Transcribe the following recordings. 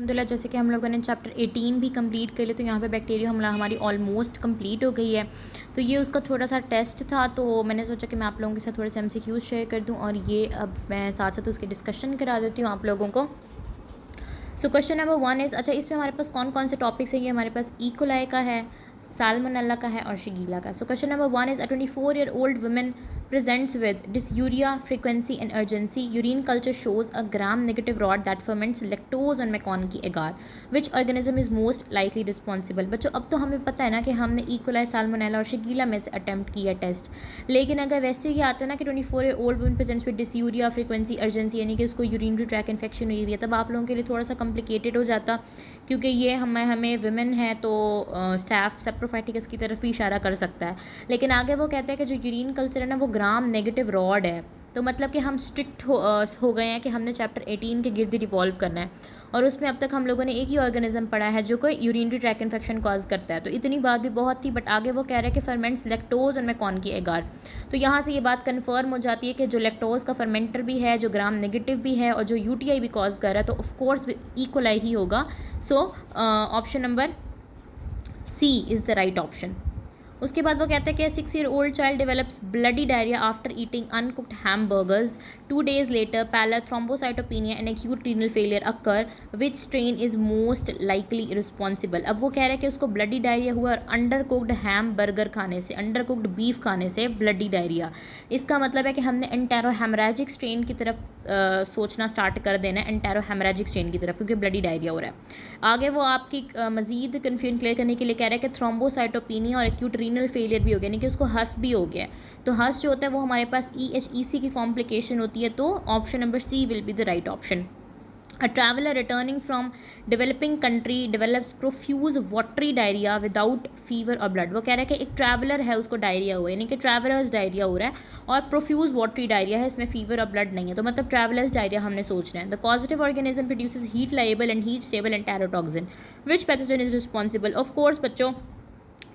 अल्हम्दुलिल्लाह जैसे कि हम लोगों ने चैप्टर 18 भी कंप्लीट कर लिया, तो यहाँ पे बैक्टीरिया हमला हमारी ऑलमोस्ट कंप्लीट हो गई है। तो ये उसका छोटा सा टेस्ट था, तो मैंने सोचा कि मैं आप लोगों के साथ थोड़े से एमसीक्यूज़ शेयर कर दूँ, और ये अब मैं साथ साथ उसकी डिस्कशन करा देती हूँ आप लोगों को। सो क्वेश्चन नंबर 1 इज़, अच्छा इसमें हमारे पास कौन कौन से टॉपिक्स हैं? ये हमारे पास इकोलाई का है, साल्मोनेला का है और शिगीला का। सो question number 1 is, a 24-year-old woman presents with dysuria, frequency and urgency. Urine culture shows a gram-negative rod that ferments lactose on McConnell agar. Which organism is most likely responsible? बच्चों अब तो हमें पता है ना कि हमने इकोलाई, साल्मोनेला और शिगीला में से अटैम्प्ट किया टेस्ट, लेकिन अगर वैसे ही आता है ना कि 24-year-old woman presents with dysuria, frequency, urgency, यानी कि उसको यूरिनरी ट्रैक इन्फेक्शन हुई हुई है, तब आप लोगों के लिए थोड़ा सा कॉम्प्लिकेटेड हो जाता, क्योंकि ये हमें विमेन है तो स्टैफ सेप्रोफाइटिकस की तरफ भी इशारा कर सकता है। लेकिन आगे वो कहता है कि जो यूरिन कल्चर है ना वो ग्राम नेगेटिव रॉड है, तो मतलब कि हम स्ट्रिक्ट हो गए हैं कि हमने चैप्टर 18 के गिर्द रिवॉल्व करना है, और उसमें अब तक हम लोगों ने एक ही ऑर्गेनिज्म पढ़ा है जो कोई यूरिनरी ट्रैक इन्फेक्शन कॉज करता है। तो इतनी बात भी बहुत थी, बट आगे वो कह रहा है कि फर्मेंट्स लैक्टोज और मैकॉनकी एगार। तो यहाँ से ये बात कन्फर्म हो जाती है कि जो लैक्टोज का फर्मेंटर भी है, जो ग्राम नेगेटिव भी है, और जो यूटीआई भी कॉज कर रहा है, तो ऑफकोर्स इकोलाई ही होगा। So option number C is the right option. उसके बाद वो कहते हैं कि 6-year-old child develops bloody diarrhea after eating uncooked hamburgers. 2 days later, pallor, thrombocytopenia and acute renal failure occur. Which strain is most likely responsible? अब वो कह रहे हैं कि उसको ब्लडी डायरिया हुआ और अंडर कुक्ड हैम बर्गर खाने से, अंडर कुक्ड बीफ खाने से ब्लडी डायरिया। इसका मतलब है कि हमने एंटेरोहेमरेजिक स्ट्रेन की तरफ सोचना स्टार्ट कर देना है, एंटेरोहेमरेजिक स्ट्रेन की तरफ, क्योंकि ब्लडी डायरिया हो रहा है। आगे वो आपकी मजीद कन्फ्यूजन क्लियर करने के लिए कह रहे हैं कि थ्रोम्बोसाइटोपिनिया और एक्यूट रीनल फेलियर भी हो गया, यानी कि उसको हस भी हो गया। तो हस जो होता है वो हमारे पास EHEC की कॉम्प्लिकेशन होती है, तो option number C will be the right option. A traveler returning from developing country develops profuse watery diarrhea without fever or blood. वो कह रहा है कि एक ट्रैवलर है, उसको डायरिया हुआ है, यानी कि ट्रैवलर्स डायरिया हो रहा है, और प्रोफ्यूज वाटरी डायरिया है, इसमें फीवर और ब्लड नहीं है, तो मतलब ट्रैवलर्स डायरिया हमने सोचना है। The causative organism produces heat liable and heat stable enterotoxin. Which pathogen is responsible? Of course बच्चों,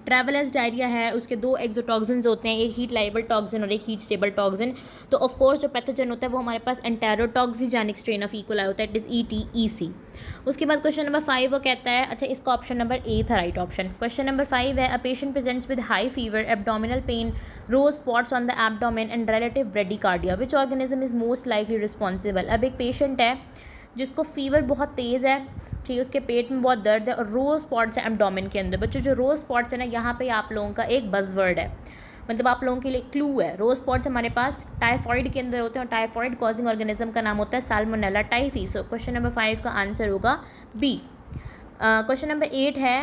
ट्रैवलर्स डायरिया है, उसके 2 एक्सोटॉक्सिन्स होते हैं, एक हीट लाइबल टॉक्सिन और एक हीट स्टेबल टॉक्सिन। तो ऑफ कोर्स जो पैथोजन होता है वो हमारे पास एंटेरोटॉक्सिजेनिक स्ट्रेन ऑफ इकोलाई होता है, इट इज़ ETEC। उसके बाद क्वेश्चन नंबर 5 वो कहता है, अच्छा इसका ऑप्शन नंबर ए था राइट ऑप्शन। क्वेश्चन नंबर 5 है, a patient presents with high fever, abdominal pain, rose spots on the abdomen and relative bradycardia. Which organism is most likely responsible? अब एक पेशेंट है जिसको फीवर बहुत तेज़ है, ठीक है, उसके पेट में बहुत दर्द है और रोज़ स्पॉट्स हैं एब्डोमेन के अंदर। बच्चों जो रोज़ स्पॉट्स है ना, यहाँ पे आप लोगों का एक बज़वर्ड है, मतलब आप लोगों के लिए क्लू है। रोज़ स्पॉट्स हमारे पास टाइफॉइड के अंदर होते हैं, और टाइफॉइड कॉजिंग ऑर्गेनिज्म का नाम होता है साल्मोनेला टाइफी। सो क्वेश्चन नंबर 5 का आंसर होगा बी। क्वेश्चन नंबर 8 है,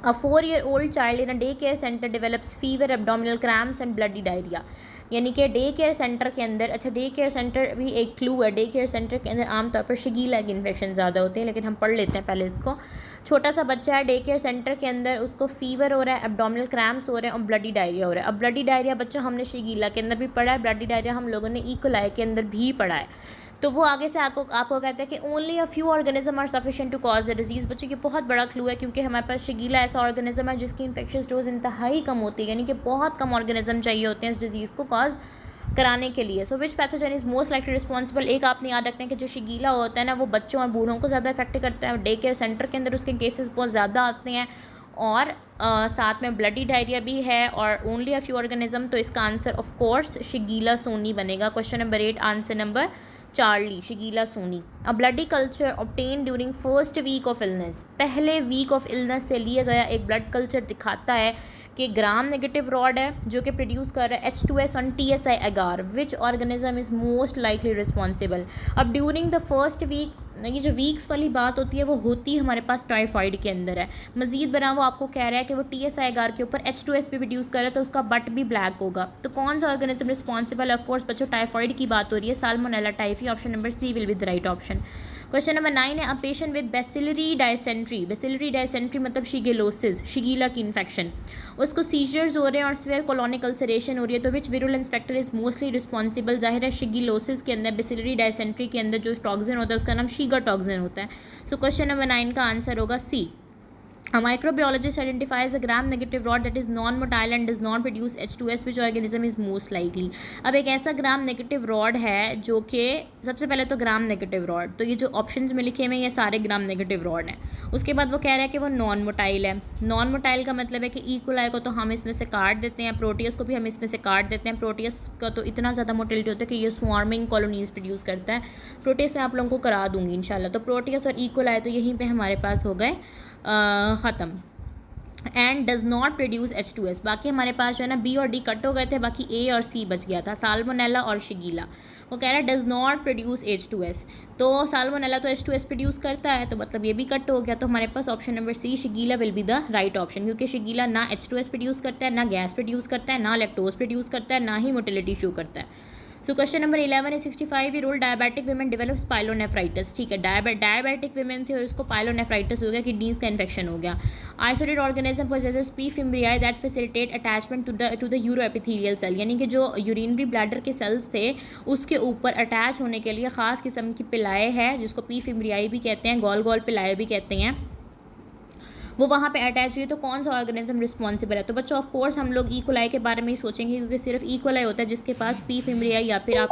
a 4-year-old child in a daycare center develops fever, abdominal cramps and bloody diarrhea। यानी कि डे केयर सेंटर के अंदर, अच्छा डे केयर सेंटर भी एक क्लू है, डे केयर सेंटर के अंदर आमतौर पर शिगीला की इन्फेक्शन ज़्यादा होते हैं, लेकिन हम पढ़ लेते हैं पहले इसको। छोटा सा बच्चा है डे केयर सेंटर के अंदर, उसको फीवर हो रहा है, एब्डोमिनल क्रैम्प्स हो रहे हैं और ब्लडी डायरिया हो रहा है। अब ब्लडी डायरिया बच्चों हमने शिगीला के अंदर भी पढ़ा है, ब्लडी डायरिया हम लोगों ने इकोलाई के अंदर भी पढ़ा है। तो वो आगे से आपको कहता है कि only a few organism are sufficient to cause the disease. बच्चों की बहुत बड़ा क्लू है, क्योंकि हमारे पास शिगीला ऐसा ऑर्गेनिज्म है जिसकी इन्फेक्शस डोज इंतहाई कम होती है, यानी कि बहुत कम ऑर्गेनिज्म चाहिए होते हैं इस डिजीज़ को कॉज कराने के लिए। So which pathogen is most likely responsible? एक आपने याद रखना है कि जो शिगीला होता है ना वो बच्चों और बूढ़ों को ज़्यादा इफेक्ट करता है, और डे केयर सेंटर के अंदर उसके केसेस बहुत ज़्यादा आते हैं, और साथ में ब्लडी डायरिया भी है, और ओनली अ फ्यू ऑर्गेनिज्म। तो इसका answer of course Shigella sonnei बनेगा। Question number 8 answer number Charlie, Shigella sonnei. A bloody culture obtain during first week of illness. पहले वीक ऑफ इलनेस से लिया गया एक ब्लड कल्चर दिखाता है कि ग्राम नेगेटिव रॉड है जो कि प्रोड्यूस कर रहा है H2S ऑन TSI एगार। Which organism is most likely responsible? अब ड्यूरिंग द फर्स्ट वीक, ये जो वीक्स वाली बात होती है वो होती हमारे पास टाइफाइड के अंदर है। मजीद बना वो आपको कह रहा है कि वो TSI एगार के ऊपर H2S भी प्रोड्यूस कर रहा है, तो उसका बट भी ब्लैक होगा। तो कौन सा ऑर्गेनिज्म रिस्पॉन्सिबल? ऑफ कोर्स बच्चों टाइफाइड की बात हो रही है, salmonella typhi. Option number C will be the right option. Question number 9 है, a patient with bacillary dysentery. Bacillary dysentery मतलब शिगेलोसिस, शिगीला की इन्फेक्शन, उसको सीजर्स हो रहे हैं और स्वेयर कॉलोनिक अल्सरेशन हो रही है, तो which virulence factor is mostly responsible? जाहिर है शिगेलोसिस के अंदर, बेसिलरी डायसेंट्री के अंदर जो टॉक्सिन होता है उसका नाम शीगा टॉक्सिन होता है। सो क्वेश्चन नंबर 9 का आंसर होगा सी। A microbiologist identifies a gram-negative rod that is non-motile and does not produce H2S. Which organism is most likely? अब एक ऐसा ग्राम नेगेटिव रॉड है जो कि सबसे पहले तो ग्राम नेगेटिव रॉड, तो ये जो ऑप्शंस में लिखे हुए हैं ये सारे ग्राम नेगेटिव रॉड हैं। उसके बाद वो कह रहा है कि वो नॉन मोटाइल है। नॉन मोटाइल का मतलब है कि इकोलाई को तो हम इसमें से काट देते हैं, प्रोटियस को भी हम इसमें से काट देते हैं। प्रोटियस का तो इतना ज़्यादा मोटिलिटी होता है कि ये स्वार्मिंग कॉलोनीज प्रोड्यूस करता है। प्रोटियस मैं आप लोगों को करा दूंगी इंशाल्लाह। तो प्रोटियस और इकोलाई तो यहीं पर हमारे पास हो गए ख़त्म। And does not produce H2S। बाकी हमारे पास जो है ना बी और डी कट हो गए थे, बाकी ए और सी बच गया था, साल्मोनेला और शिगीला। वो कह रहा है डज़ नॉट प्रोड्यूस H2S। तो साल्मोनेला तो H2S प्रोड्यूस करता है, तो मतलब ये भी कट हो गया। तो हमारे पास option number C Shigella will be the right option, क्योंकि शिगीला ना H2S प्रोड्यूस करता है, ना गैस प्रोड्यूस करता है, ना लैक्टोज प्रोड्यूस करता है, ना ही मोटिलिटी शो करता है। So question number 11 is 65-year-old diabetic women develops pyelonephritis. ठीक है, डायबिटिक वीमेन थी और उसको पाइलोनेफ्राइटिस हो गया, किडनीज का इन्फेक्शन हो गया। Isolated organism possesses P fimbriae that facilitate attachment to the uroepithelial cell, यानी कि जो यूरिनरी ब्लैडर के सेल्स थे उसके ऊपर अटैच होने के लिए ख़ास किस्म की पिलाए है, जिसको पी फिम्ब्रियाई भी कहते हैं, गोल गोल पिलाए भी कहते हैं, वो वहाँ पे अटैच हुई। तो कौन सा ऑर्गेनिज्म रिस्पॉन्सिबल है? तो बच्चों ऑफ कोर्स हम लोग इकोलाई के बारे में ही सोचेंगे, क्योंकि सिर्फ इकोलाई होता है जिसके पास पी फिम्ब्रियाई या फिर आप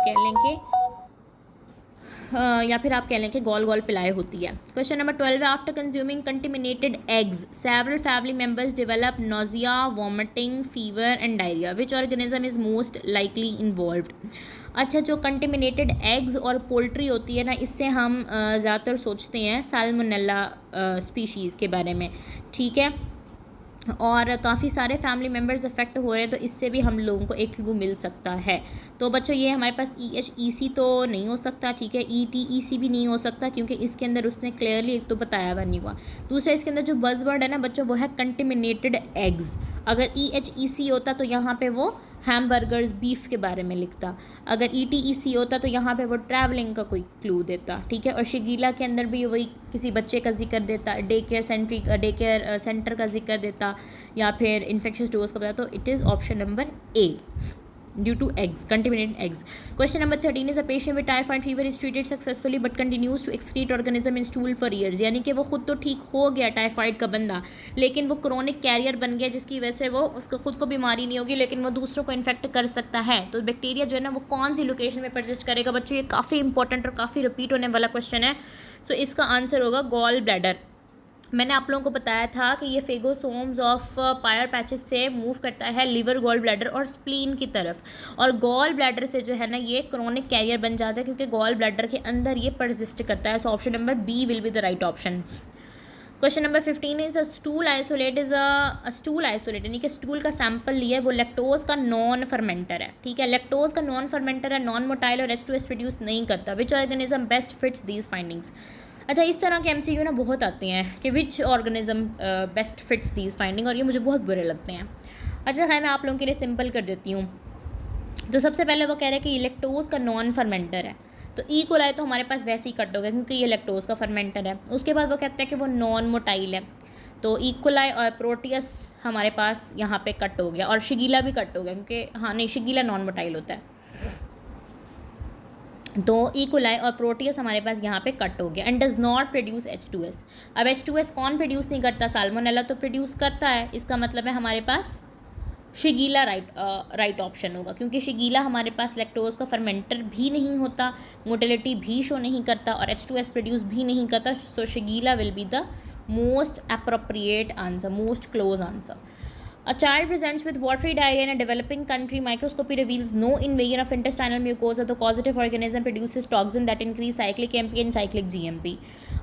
कह लें कि गोल गोल पिलाए होती है। क्वेश्चन नंबर 12 है after consuming contaminated eggs several family members develop nausea, vomiting, fever and diarrhoea. Which organism is most likely involved? अच्छा, जो कंटेमिनेटेड एग्स और पोल्ट्री होती है ना, इससे हम ज़्यादातर सोचते हैं साल्मोनेला स्पीशीज़ के बारे में। ठीक है, और काफ़ी सारे फैमिली मेम्बर्स अफेक्ट हो रहे हैं, तो इससे भी हम लोगों को एक क्लू मिल सकता है। तो बच्चों ये हमारे पास EHEC तो नहीं हो सकता, ठीक है, ETEC भी नहीं हो सकता, क्योंकि इसके अंदर उसने क्लियरली एक तो बताया हुआ नहीं हुआ। दूसरा इसके अंदर जो बज़वर्ड है ना बच्चों, वो है कंटेमिनेटेड एग्स। अगर EHEC होता तो यहाँ पे वो हैमबर्गर्स बीफ के बारे में लिखता, अगर ETEC होता तो यहाँ पे वो ट्रैवलिंग का कोई क्लू देता। ठीक है, और शिगीला के अंदर भी वही किसी बच्चे का जिक्र देता, डे केयर सेंटर का जिक्र देता, या फिर इन्फेक्शियस डोज का बताता। तो it is option number A, due to eggs, contaminated eggs. Question number 13 is a patient with typhoid fever is treated successfully but continues to excrete organism in stool for years, यानी कि वो खुद तो ठीक हो गया टाइफाइड का बंदा, लेकिन वो क्रोनिक कैरियर बन गया, जिसकी वजह से वो उसको खुद को बीमारी नहीं होगी लेकिन वो दूसरों को इन्फेक्ट कर सकता है। तो बैक्टीरिया जो है ना वो कौन सी लोकेशन में परसिस्ट करेगा? बच्चों ये काफ़ी इंपॉर्टेंट और काफ़ी रिपीट होने वाला क्वेश्चन है। सो इसका आंसर होगा गॉल ब्लैडर। मैंने आप लोगों को बताया था कि ये फेगोसोम्स ऑफ पायर पैचेस से मूव करता है लिवर, गॉल ब्लैडर और स्प्लीन की तरफ, और गॉल ब्लैडर से जो है ना ये क्रोनिक कैरियर बन जाता है, क्योंकि गॉल ब्लैडर के अंदर ये परसिस्ट करता है। So option number B will be the right option. Question number 15 is a stool isolate यानी कि स्टूल का सैंपल लिया है, वो लैक्टोज का नॉन फर्मेंटर है। ठीक है, लैक्टोज का नॉन फर्मेंटर है, नॉन मोटाइल और H2S प्रोड्यूस नहीं करता। Which organism best fits these findings? अच्छा, इस तरह के MCQ ना बहुत आते हैं कि which organism best fits these finding, और ये मुझे बहुत बुरे लगते हैं। अच्छा खैर, मैं आप लोगों के लिए सिंपल कर देती हूँ। तो सबसे पहले वो कह रहे हैं कि लैक्टोज का नॉन फर्मेंटर है, तो ई कोलाई तो हमारे पास वैसे ही कट हो गया क्योंकि ये लैक्टोज का फर्मेंटर है। उसके बाद वो कहते हैं कि वो नॉन मोटाइल है, तो ई कोलाई और प्रोटियस हमारे पास यहाँ पे कट हो गया, और शिगीला भी कट हो गया क्योंकि हाँ नहीं, शिगीला नॉन मोटाइल होता है। तो ई कोलाई और प्रोटियस हमारे पास यहाँ पे कट हो गया। And does not produce H2S। अब H2S कौन प्रोड्यूस नहीं करता? साल्मोनेला तो प्रोड्यूस करता है। इसका मतलब है हमारे पास शिगीला राइट ऑप्शन होगा, क्योंकि शिगीला हमारे पास लैक्टोज का फर्मेंटर भी नहीं होता, मोटिलिटी भी शो नहीं करता और H2S प्रोड्यूस भी नहीं करता। So Shigella will be the most appropriate answer, most close answer. A child presents with watery diarrhea in a developing country. Microscopy reveals no invasion of intestinal mucosa. The causative organism produces toxin that increase cyclic AMP and cyclic GMP.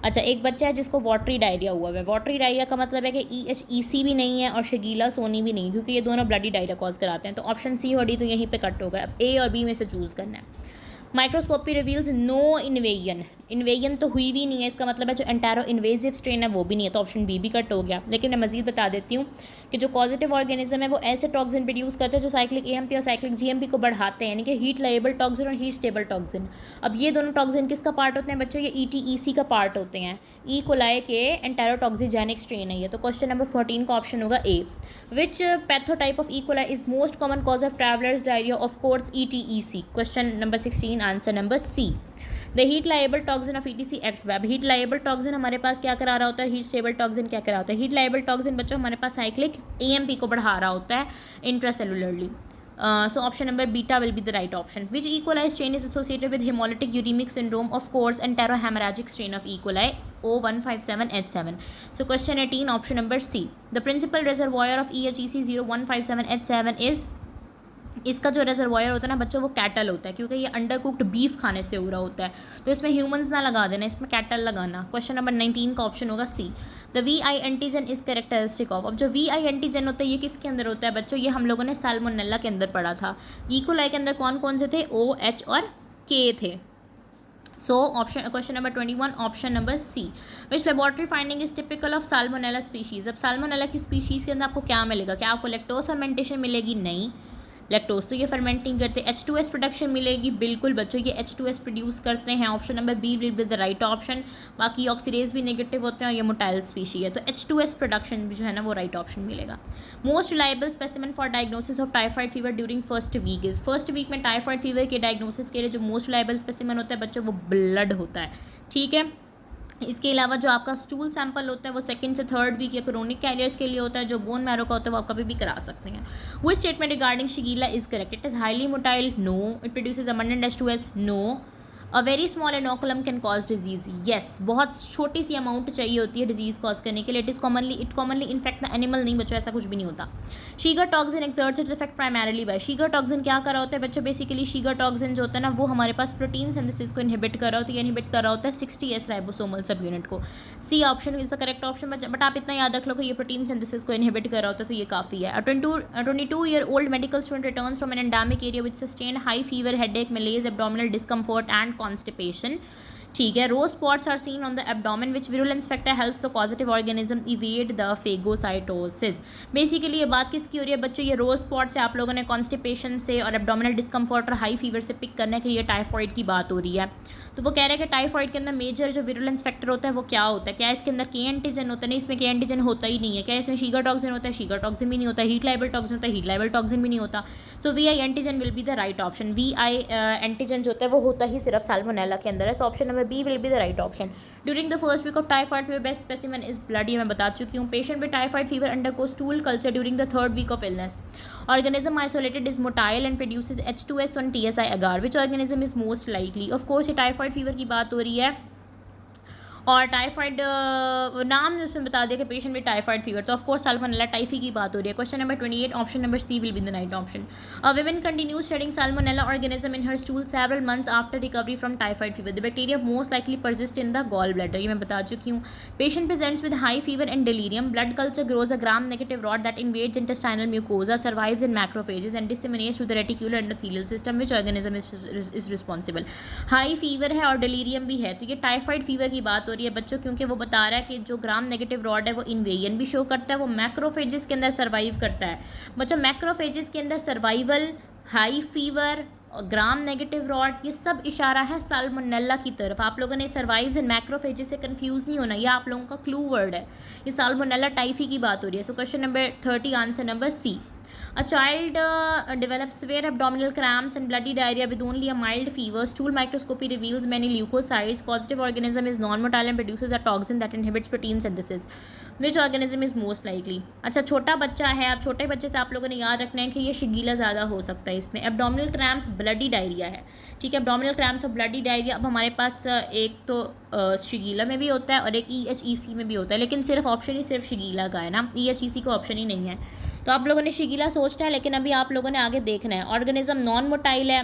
अच्छा, एक बच्चा है जिसको watery diarrhoea हुआ है। Watery diarrhoea का मतलब है कि EHEC भी नहीं है और शिगीला सोनी भी नहीं, क्योंकि ये दोनों ब्लडी डायरिया कॉज कराते हैं। तो ऑप्शन सी और डी तो यहीं पे कट होगा। अब ए और बी में से चूज़ करना है। माइक्रोस्कोपी रिवील्स नो इन्वेजन तो हुई भी नहीं है, इसका मतलब है जो एंटारो इन्वेजिव स्ट्रेन है वो भी नहीं है, तो ऑप्शन बी भी कट हो गया। लेकिन मैं मजीद बता देती हूँ कि जो पॉजिटिव ऑर्गेनिज्म है वो ऐसे टॉक्सिन प्रोड्यूस करते हैं जो साइक्लिक AMP और साइक्लिक GMP को बढ़ाते हैं, यानी कि हीट लाएबल टॉक्सिन और हीट स्टेबल टॉक्सिन। अब ये दोनों टॉक्सिन किसका पार्ट होते हैं बच्चों? ये ETEC का पार्ट होते हैं। ई कोलाई के एंटेरोटॉक्सिजेनिक स्ट्रेन है ये। तो क्वेश्चन नंबर 14 का ऑप्शन होगा A. Which pathotype of E coli is most common cause of travellers diarrhoea? Of course ETEC। Question number 16 answer number C. The heat labile toxin of ETC acts via. Heat labile toxin हमारे पास क्या करा रहा होता है, heat stable toxin क्या करा होता है, हीट लाइबल टॉक्सिन बच्चों हमारे पास साइक्लिक AMP को बढ़ा रहा होता है इंट्रासेलुलरली। So option number beta will be the right option. Which E. coli strain is associated with hemolytic uremic syndrome of course and enterohemorrhagic strain of E. coli O157H7? So question 18, option number C. The principal reservoir of EHEC 0157H7 is, इसका जो reservoir होता है ना बच्चों वो cattle होता है, क्योंकि ये अंडर कुक्ड बीफ खाने से हो रहा होता है, तो इसमें ह्यूमंस ना लगा देना, इसमें कैटल लगाना। क्वेश्चन नंबर 19 का ऑप्शन होगा C. The VI antigen is characteristic of. अब जो VI एंटीजन होता है ये किसके अंदर होता है बच्चों, ये हम लोगों ने साल्मोनेला के अंदर पढ़ा था। ई कोलाई के अंदर कौन कौन से थे, O, H और K थे। So option question number 21 option number C. Which laboratory finding is typical of salmonella species. अब साल्मोनेला की स्पीशीज़ के अंदर आपको क्या मिलेगा, क्या आपको लैक्टोज फर्मेंटेशन मिलेगी, नहीं, लैक्टोज तो ये फर्मेंटिंग करते हैं। H2S प्रोडक्शन मिलेगी, बिल्कुल बच्चों ये H2S प्रोड्यूस करते हैं। Option number B will be the right option. बाकी ऑक्सीडेज भी नेगेटिव होते हैं और ये मोटाइल स्पीशी है, तो H2S प्रोडक्शन भी जो है ना वो राइट ऑप्शन मिलेगा। Most reliable specimen for diagnosis of typhoid fever during first week is. First week में टाइफाइड फीवर के डायग्नोसिस के लिए जो मोस्ट रिलायबल स्पेसिमेन होता है बच्चों वो ब्लड होता है, ठीक है। इसके अलावा जो आपका स्टूल सैंपल होता है वो सेकंड से थर्ड वीक या क्रोनिक कैरियर्स के लिए होता है। जो बोन मैरो का होता है वो आप कभी भी करा सकते हैं। वो statement regarding Shigella is correct. It is highly motile, no. It produces abundant H2S, no. A very small inoculum can cause disease, yes. बहुत छोटी सी अमाउंट चाहिए होती है डिजीज़ कॉज करने के लिए। It commonly infect the animal, नहीं बच्चों ऐसा कुछ भी नहीं होता। Shiga toxin exerts its effect primarily by. Shiga toxin क्या कर रहा होता है बच्चों, बेसिकली शीगर टॉक्सिन जो होता है ना वो हमारे पास प्रोटीन सिंथेसिस को इनहिबिट कर रहा होता है, इनहिबिट कर रहा होता है 60S राइबोसोमल सब यूनिट को। C option is the correct option. But आप इतना याद रख लो कि ये प्रोटीन सिंथेसिस को इनहिबिट कर रहा होता है, तो ये काफ़ी है। 22-year-old medical student returns from an endemic area which sustained high fever, headache, malaise, abdominal discomfort and constipation, ठीक है। Rose spots are seen on the abdomen which virulence factor helps the positive organism evade the phagocytosis. Basically ये बात किसकी हो रही है बच्चों, ये रो स्पॉट से आप लोगों ने कॉन्स्टिपेशन से और एब्डोमिनल डिस्कम्फर्ट और हाई फीवर से पिक करने के लिए टाइफॉइड की बात हो रही है। तो वो कह रहे हैं कि टाइफॉइड के अंदर मेजर जो विरुलेंस फैक्टर होता है वो क्या होता है, क्या इसके अंदर के एंटीजन होता है, नहीं इसमें के एंटीजन होता ही नहीं है। क्या इसमें शीगर टॉक्सिन होता है, शीगर टॉक्सिन भी नहीं होता। हीट लाइबल टॉक्सिन होता है, हीट लाइबल टॉक्सिन भी नहीं होता। सो VI antigen will be the right option. VI antigen जो होता है वो होता ही सिर्फ साल्मोनेला के अंदर है। So option number B will be the right option. During the first week of typhoid fever best specimen is blood, ये मैं बता चुकी हूँ। Patient with typhoid fever undergo stool culture during the third week of illness. Organism isolated is motile and produces H2S on TSI agar. Which organism is most likely? Of course ये typhoid fever की बात हो रही है और typhoid नाम ने उसमें बता दिया कि पेशेंट विद टाइफाइड फीवर, तो ऑफकोर्स साल्मोनेला टाइफी की बात हो रही है। Question number 28 option number C will be the right option. A woman continues studying salmonella organism in her stool several months after recovery from typhoid fever. The bacteria most likely persist in the gallbladder, ये मैं बता चुकी हूँ। Patient presents with high fever and delirium. Blood culture grows a gram-negative rod that invades intestinal mucosa, survives in macrophages and disseminates through the reticular endothelial system. Which organism is responsible? High fever है और delirium भी है, तो ये typhoid fever की बात हो रही है बच्चों, क्योंकि वो बता रहा है कि जो ग्राम नेगेटिव रॉड है वो इन्वेजन भी शो करता है, वो मैक्रोफेजेस के अंदर सर्वाइव करता है। बच्चों मैक्रोफेजेस के अंदर सर्वाइवल, हाई फीवर, ग्राम नेगेटिव रॉड, ये सब इशारा है साल्मोनेला की तरफ। आप लोगों ने सर्वाइव्स इन मैक्रोफेजेस से कंफ्यूज नहीं होना, ये आप लोगों का क्लू वर्ड है। ये साल्मोनेला टाइफी की बात हो रही है। So question number 30 answer number C. A child develops severe abdominal cramps and bloody diarrhea with only a mild fever. Stool microscopy reveals many leukocytes. Causative organism is non-motile and produces a toxin that inhibits protein synthesis. Which organism is most likely? अच्छा छोटा बच्चा है, अब छोटे बच्चे से आप लोगों ने याद रखना है कि ये शिगीला ज़्यादा हो सकता है इसमें। एब्डोमिनल क्रैम्प्स, ब्लडी डायरिया है, ठीक है। एब्डोमिनल क्रैम्प्स और ब्लडी डायरिया, अब हमारे पास एक तो शिगीला में भी होता है और एक EHEC में भी होता है, लेकिन सिर्फ ऑप्शन ही सिर्फ शिगीला का है ना, EHEC का ऑप्शन ही नहीं है। तो आप लोगों ने शिगीला सोचना है, लेकिन अभी आप लोगों ने आगे देखना है। ऑर्गेनिज्म नॉन मोटाइल है,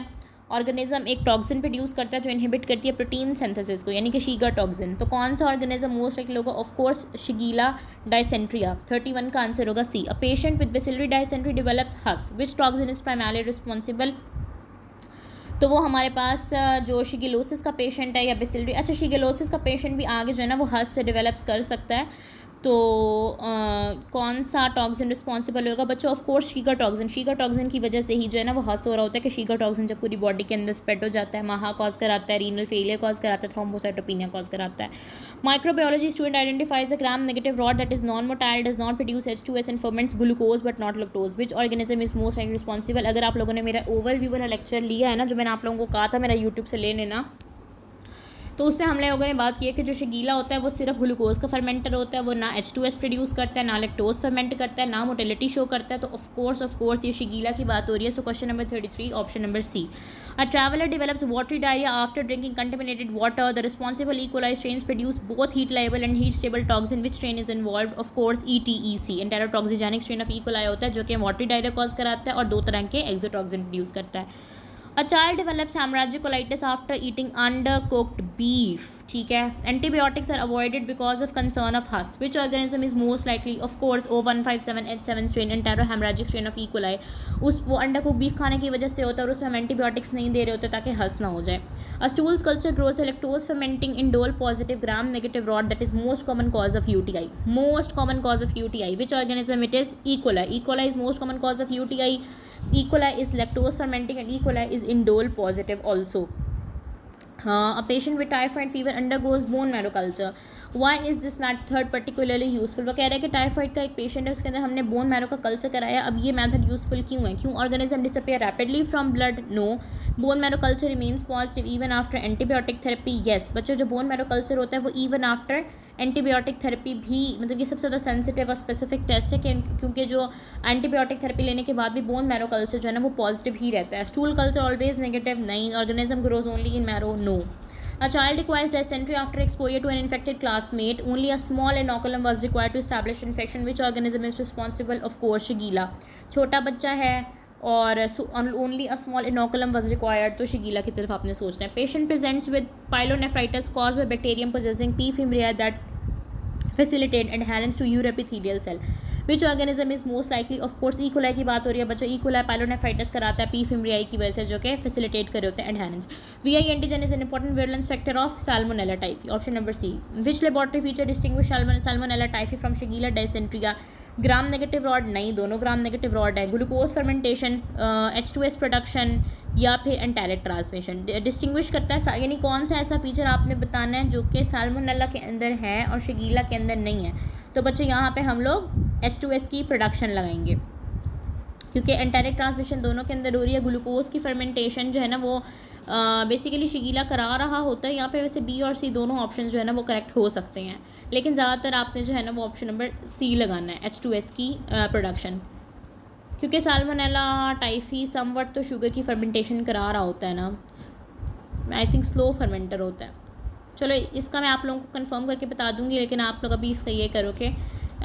ऑर्गेनिज्म एक टॉक्सिन प्रोड्यूस करता है जो इनहिबिट करती है प्रोटीन सिंथेसिस को, यानी कि शीगर टॉक्सिन। तो कौन सा ऑर्गेनिज्म मोस्ट लाइकली होगा? Of course Shigella dysenteriae. 31 का आंसर होगा C. A patient with bacillary dysentery develops HUS. Which toxin is primarily responsible? तो वो हमारे पास जो शिगेलोसिस का पेशेंट है या बेसिलरी, अच्छा शिगेलोसिस का पेशेंट भी आगे जो है ना वो हस से डेवलप्स कर सकता है। तो कौन सा टॉक्सिन रिस्पॉन्सिबल होगा बच्चों? Of course Shiga toxin. Shiga toxin की वजह से ही जो है ना वो हस हो रहा होता है कि शीगर टॉक्सिन जब पूरी बॉडी के अंदर स्प्रेड हो जाता है, महा कॉज कराता है, रीनल फेलियर कॉज कराता है, थ्रोम्बोसाइटोपिनिया कॉज कराता है। Microbiology student identifies the gram negative rod that is non motile, does not produce H2S and ferments glucose but not lactose. Which organism is most likely responsible? अगर आप लोगों ने मेरा overview वाला लेक्चर लिया है ना, जो मैंने आप लोगों को कहा था मेरा यूट्यूब से ले लेना, तो उस पर हम लोगों ने बात की है कि जो शिगीला होता है वो सिर्फ ग्लूकोज का फर्मेंटर होता है, वो ना H2S प्रोड्यूस करता है, ना लैक्टोज फर्मेंट करता है, ना मोटिलिटी शो करता है। तो ऑफ कोर्स ये शिगीला की बात हो रही है। So question number 33 option number C. A traveler develops watery diarrhea after drinking contaminated water. The responsible E. coli strains produce both heat-liable and heat-stable toxin. Which strain is involved? Of course, ETEC. Enterotoxigenic strain of E. coli होता है जो कि watery diarrhea cause कराता है और 2 तरह के exotoxin produce करता है। A child develops hemorrhagic colitis after eating undercooked beef. ठीक है। Antibiotics are avoided because of concern of Hus. Which organism is most likely? Of course, O157H7 strain, enterohemorrhagic strain of E. coli. वो undercooked beef खाने की वजह से होता है और उसमें हम एंटीबायोटिक्स नहीं दे रहे होते ताकि हस ना हो जाए। A stool culture grows a lactose fermenting indole positive gram negative rod that is most common cause of UTI. Most common cause of UTI. Which organism it is? E. coli. E. coli is most common cause of UTI. E. coli is lactose fermenting and E. coli is indole positive also. A patient with typhoid fever undergoes bone marrow culture. Why is this method particularly useful? वो कह रहा है कि typhoid का एक patient है, उसके अंदर हमने बोन मैरो का कल्चर कराया। अब ये मेथड यूजफुल क्यों है? क्यों organism disappear rapidly from blood? No. Bone marrow culture remains positive even after antibiotic therapy? Yes. बच्चों जो बोन मैरो कल्चर होता है वो इवन आफ्टर एंटीबायोटिक थेरेपी भी, मतलब ये सबसे ज़्यादा सेंसिटिव और स्पेसिफिक टेस्ट है क्योंकि जो एंटीबायोटिक थेरेपी लेने के बाद भी बोन मैरो कल्चर जो है ना वो पॉजिटिव ही रहता है। Stool culture always negative? नहीं। Organism grows only in marrow? No. A child requires dysentery after exposure to an infected classmate. Only a small inoculum was required to establish infection. Which organism is responsible? Of course, Shigella. छोटा बच्चा है और only a small inoculum was required, तो शिगीला की तरफ आपने सोचना है। Patient presents with pyelonephritis caused by bacterium possessing P. fimbriae that facilitate adherence to uroepithelial cell. Which organism is most likely? Of course, E. coli की बात हो रही है बच्चों। E. coli pyelonephritis कराता है P. fimbriae की वजह से जो कि facilitate कर रहे होते हैं adherence. VI antigen is an important virulence factor of Salmonella typhi. Option number C. Which laboratory feature distinguish Salmonella typhi from Shigella dysentery? Gram negative rod? नहीं, दोनों ग्राम नेगेटिव रॉड है। ग्लूकोज फर्मेंटेशन, H2S प्रोडक्शन या फिर enteric transmission distinguish करता है। यानी कौन सा ऐसा फीचर आपने बताना है जो कि साल्मोनेला के अंदर है और शिगीला के अंदर नहीं है। तो बच्चों यहाँ पे हम लोग H2S की प्रोडक्शन लगाएंगे क्योंकि एंटेरिक ट्रांसमिशन दोनों के अंदर हो रही है। ग्लूकोज की फर्मेंटेशन जो है ना वो बेसिकली शिगीला करा रहा होता है। यहाँ पे वैसे बी और सी दोनों ऑप्शन जो है ना वो करेक्ट हो सकते हैं, लेकिन ज़्यादातर आपने जो है ना वो ऑप्शन नंबर सी लगाना है, H2S की प्रोडक्शन, क्योंकि साल्मोनेला टाइफी समवट तो शुगर की फर्मेंटेशन करा रहा होता है ना, आई थिंक स्लो फर्मेंटर होता है। चलो इसका मैं आप लोगों को कंफर्म करके बता दूंगी, लेकिन आप लोग अभी इसका ये करो कि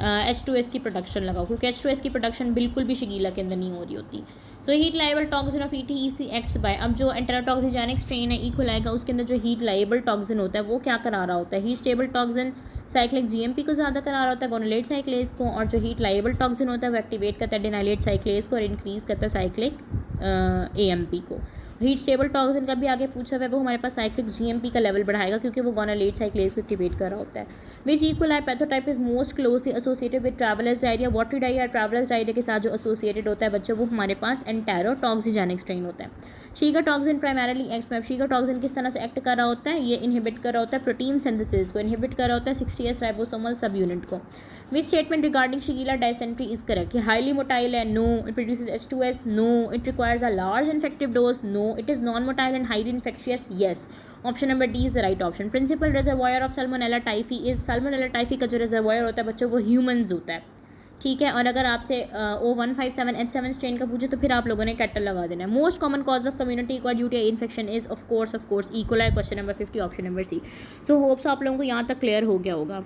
H2S की प्रोडक्शन लगाओ, क्योंकि H2S की प्रोडक्शन बिल्कुल भी शिगीला के अंदर नहीं हो रही होती। So heat labile toxin of ETEC acts by, अब जो एंटेरोटॉक्सिजेनिक स्ट्रेन है E. coli का, उसके अंदर जो हीट लाइबल टॉक्सिन होता है वो क्या करा रहा होता है? Heat stable toxin cyclic GMP को ज़्यादा करा रहा होता है, गोनालेट साइक्लेज को, और जो हीट लाइबल टॉक्सिन होता है वो एक्टिवेट करता है डिनाइलेट साइक्लेज को और इंक्रीज़ करता है साइक्लिक AMP को। हीट स्टेबल टॉक्सिन का भी आगे पूछा हुआ है, वो हमारे पास साइक्लिक GMP का लेवल बढ़ाएगा क्योंकि वो गोनालेट साइक्लेज को एक्टिवेट कर रहा होता है। Which E. coli pathotype is most closely associated with travellers diarrhoea? Watery diarrhoea travellers diarrhoea के साथ जो एसोसिएटेड होता है बच्चों वो हमारे पास एंटेरोटॉक्सिजेनिक स्ट्रेन होता है। शीगा टॉक्सिन प्राइमरली एक्ट्स में, शीगा टॉक्सिन किस तरह से एक्ट कर रहा होता है? ये इनहिबिट कर रहा होता है प्रोटीन सिंथेसिस को, इनहिबिट कर रहा होता है 60S राइबोसोमल सब यूनिट को। Which statement regarding Shigella dysentery is correct? Highly motile है? No. It produces H2S? No. It requires a large infective dose? No. It is non motile and highly infectious? Yes. Option number D is the right option. Principal reservoir of Salmonella typhi is, Salmonella typhi का जो reservoir होता है बच्चों वो humans होता है, ठीक है। और अगर आपसे O157H7 स्ट्रेन का पूछे तो फिर आप लोगों ने कैटल लगा देना है। Most common cause of community acquired UTI infection is of course E. coli, question number 50 option number C. So hopes आप लोगों को यहाँ तक क्लियर हो गया होगा।